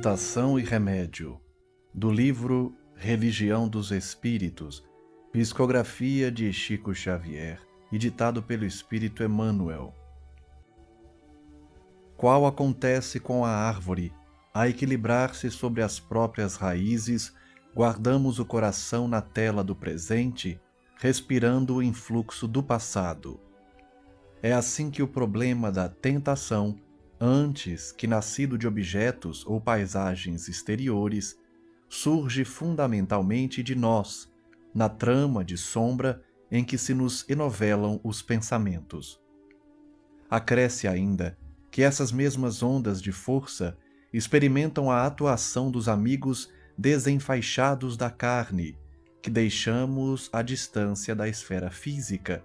Tentação e Remédio, do livro Religião dos Espíritos, psicografia de Chico Xavier, editado pelo Espírito Emmanuel. Qual acontece com a árvore, a equilibrar-se sobre as próprias raízes, guardamos o coração na tela do presente, respirando o influxo do passado. É assim que o problema da tentação, antes que nascido de objetos ou paisagens exteriores, surge fundamentalmente de nós, na trama de sombra em que se nos enovelam os pensamentos. Acresce ainda que essas mesmas ondas de força experimentam a atuação dos amigos desenfaixados da carne, que deixamos à distância da esfera física,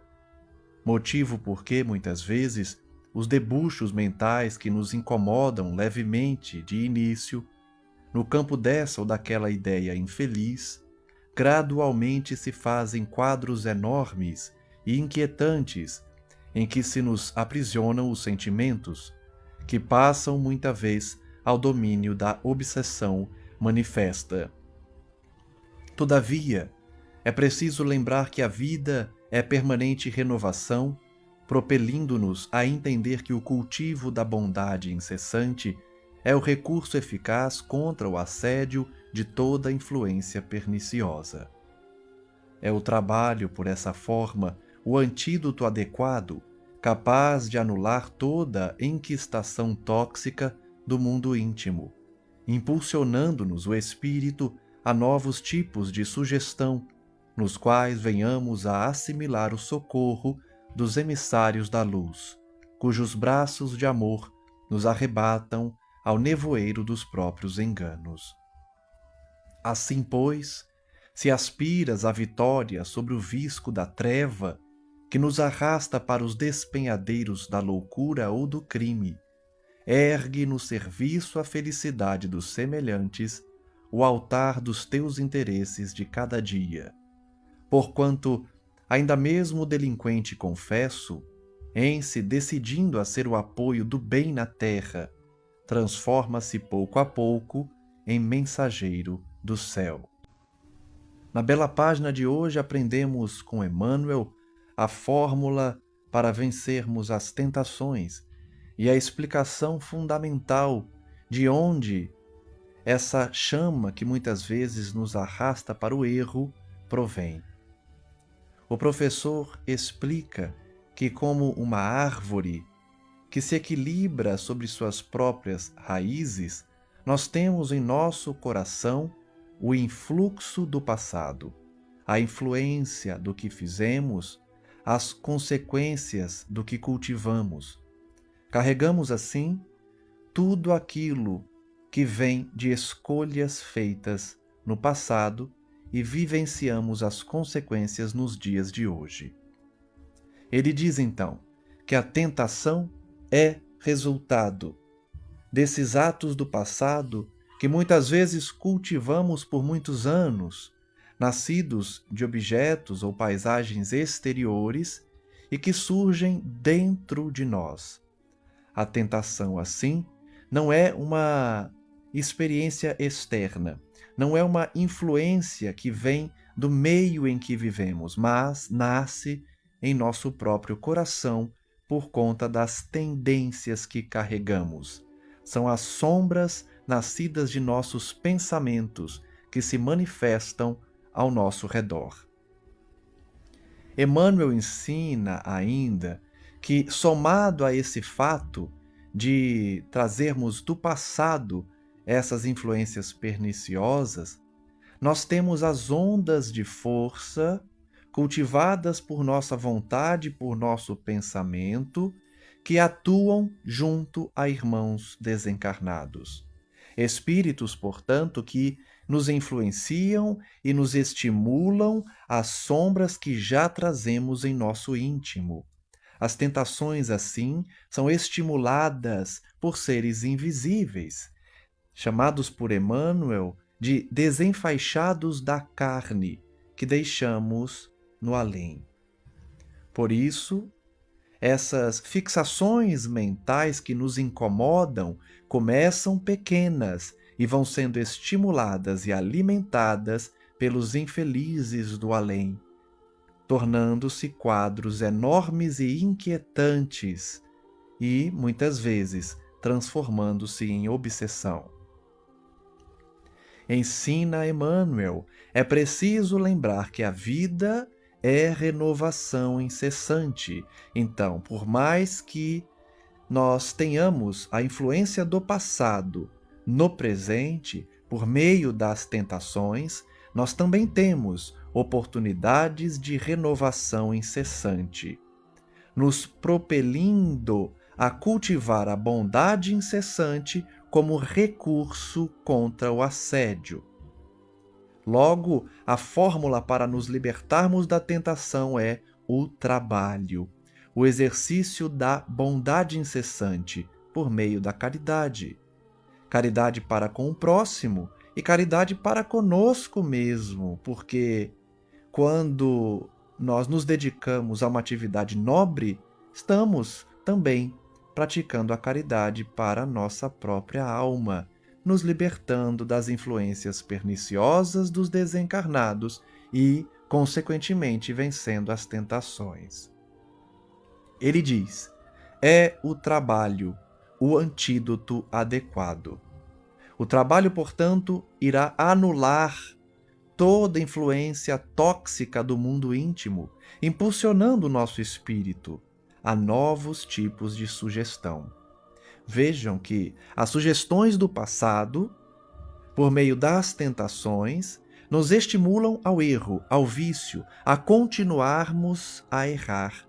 motivo porque, muitas vezes, os debuxos mentais que nos incomodam levemente de início, no campo dessa ou daquela ideia infeliz, gradualmente se fazem quadros enormes e inquietantes em que se nos aprisionam os sentimentos, que passam muita vez ao domínio da obsessão manifesta. Todavia, é preciso lembrar que a vida é permanente renovação, propelindo-nos a entender que o cultivo da bondade incessante é o recurso eficaz contra o assédio de toda influência perniciosa. É o trabalho por essa forma o antídoto adequado, capaz de anular toda enquistação tóxica do mundo íntimo, impulsionando-nos o espírito a novos tipos de sugestão, nos quais venhamos a assimilar o socorro dos emissários da luz, cujos braços de amor nos arrebatam ao nevoeiro dos próprios enganos. Assim, pois, se aspiras à vitória sobre o visco da treva, que nos arrasta para os despenhadeiros da loucura ou do crime, ergue no serviço à felicidade dos semelhantes o altar dos teus interesses de cada dia, porquanto, ainda mesmo o delinquente confesso, em se decidindo a ser o apoio do bem na terra, transforma-se pouco a pouco em mensageiro do céu. Na bela página de hoje aprendemos com Emmanuel a fórmula para vencermos as tentações e a explicação fundamental de onde essa chama que muitas vezes nos arrasta para o erro provém. O professor explica que, como uma árvore que se equilibra sobre suas próprias raízes, nós temos em nosso coração o influxo do passado, a influência do que fizemos, as consequências do que cultivamos. Carregamos, assim, tudo aquilo que vem de escolhas feitas no passado e vivenciamos as consequências nos dias de hoje. Ele diz, então, que a tentação é resultado desses atos do passado que muitas vezes cultivamos por muitos anos, nascidos de objetos ou paisagens exteriores e que surgem dentro de nós. A tentação, assim, não é uma experiência externa, não é uma influência que vem do meio em que vivemos, mas nasce em nosso próprio coração por conta das tendências que carregamos. São as sombras nascidas de nossos pensamentos que se manifestam ao nosso redor. Emmanuel ensina ainda que, somado a esse fato de trazermos do passado essas influências perniciosas, nós temos as ondas de força cultivadas por nossa vontade, por nosso pensamento, que atuam junto a irmãos desencarnados. Espíritos, portanto, que nos influenciam e nos estimulam às sombras que já trazemos em nosso íntimo. As tentações, assim, são estimuladas por seres invisíveis, chamados por Emmanuel de desenfaixados da carne, que deixamos no além. Por isso, essas fixações mentais que nos incomodam começam pequenas e vão sendo estimuladas e alimentadas pelos infelizes do além, tornando-se quadros enormes e inquietantes e, muitas vezes, transformando-se em obsessão. Ensina Emmanuel, é preciso lembrar que a vida é renovação incessante. Então, por mais que nós tenhamos a influência do passado no presente, por meio das tentações, nós também temos oportunidades de renovação incessante, nos propelindo a cultivar a bondade incessante como recurso contra o assédio. Logo, a fórmula para nos libertarmos da tentação é o trabalho, o exercício da bondade incessante por meio da caridade. Caridade para com o próximo e caridade para conosco mesmo, porque quando nós nos dedicamos a uma atividade nobre, estamos também praticando a caridade para a nossa própria alma, nos libertando das influências perniciosas dos desencarnados e, consequentemente, vencendo as tentações. Ele diz: é o trabalho o antídoto adequado. O trabalho, portanto, irá anular toda influência tóxica do mundo íntimo, impulsionando o nosso espírito a novos tipos de sugestão. Vejam que as sugestões do passado, por meio das tentações, nos estimulam ao erro, ao vício, a continuarmos a errar.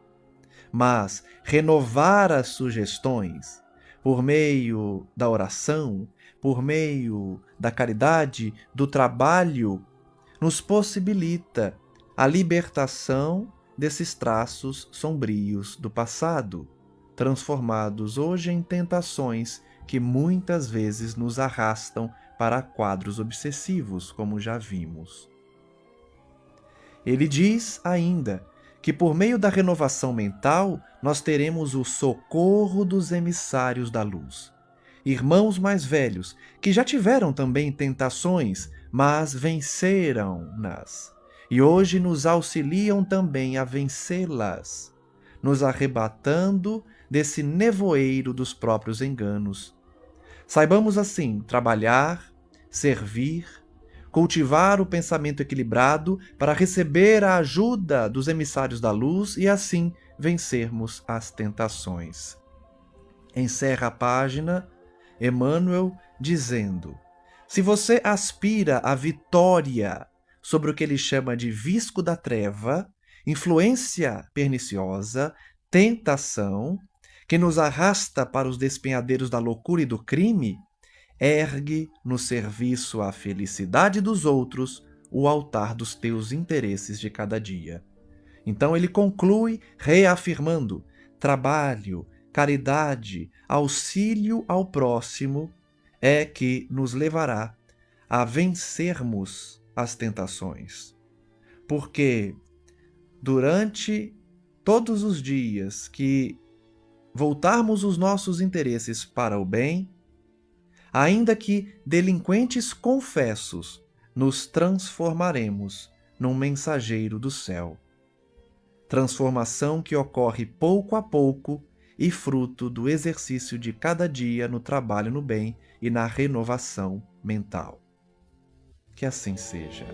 Mas renovar as sugestões por meio da oração, por meio da caridade, do trabalho, nos possibilita a libertação desses traços sombrios do passado, transformados hoje em tentações que muitas vezes nos arrastam para quadros obsessivos, como já vimos. Ele diz ainda que por meio da renovação mental nós teremos o socorro dos emissários da luz, irmãos mais velhos que já tiveram também tentações, mas venceram-nas, e hoje nos auxiliam também a vencê-las, nos arrebatando desse nevoeiro dos próprios enganos. Saibamos assim trabalhar, servir, cultivar o pensamento equilibrado para receber a ajuda dos emissários da luz e assim vencermos as tentações. Encerra a página Emmanuel dizendo: se você aspira à vitória sobre o que ele chama de visco da treva, influência perniciosa, tentação, que nos arrasta para os despenhadeiros da loucura e do crime, ergue no serviço à felicidade dos outros o altar dos teus interesses de cada dia. Então ele conclui reafirmando: trabalho, caridade, auxílio ao próximo é que nos levará a vencermos as tentações. Porque durante todos os dias que voltarmos os nossos interesses para o bem, ainda que delinquentes confessos, nos transformaremos num mensageiro do céu. Transformação que ocorre pouco a pouco e fruto do exercício de cada dia no trabalho no bem e na renovação mental. Que assim seja.